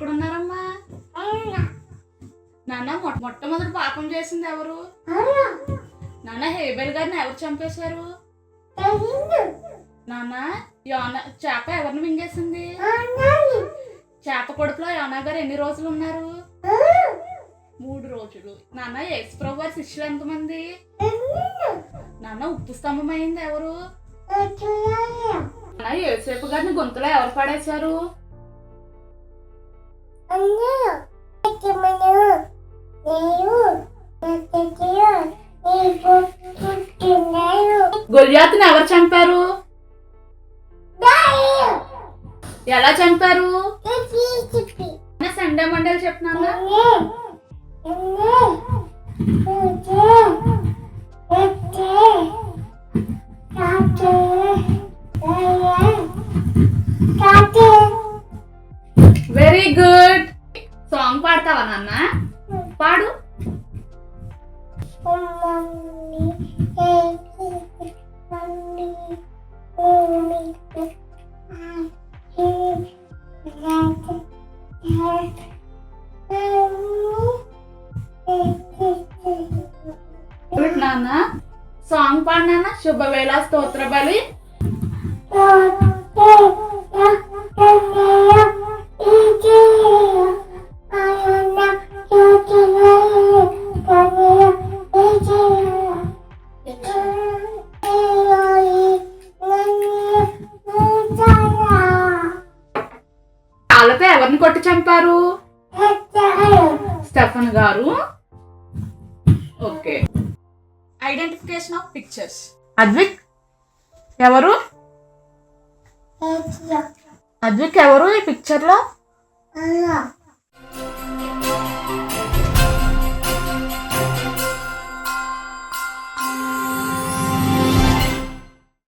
ఎక్కడున్నారమ్మా? నాన్న మొట్టమొదటి పాపం చేసింది ఎవరు? నాన్న హేబెల్ గారిని ఎవరు చంపేశారు? నాన్న చేప ఎవరిని మింగేసింది? చేప కొడుకులో యోనా గారు ఎన్ని రోజులు ఉన్నారు? 3 రోజులు. నాన్న యేసుప్రభు వారి శిష్యులు ఎంతమంది? నాన్న ఉప్పు స్తంభం అయింది ఎవరు? నాన్న యేసేపు గారిని గొంతులో ఎవరు పడేశారు? గొల్యాతుని ఎవరు చంపారు? ఎలా చంపారు? సండే మండలి చెప్పినా వెరీ గుడ్. సాంగ్ పాడతావా నాన్న? పాడు. నాన్న సాంగ్ పాడు నాన్న. శుభవేళ స్తోత్ర బలి. కాళ్ళతో ఎవరిని కొట్టి చంపారు? స్టెఫన్ గారు. Okay. Identification of pictures. Advik ఎవరు? అద్విక్ ఎవరు ఈ పిక్చర్ లో?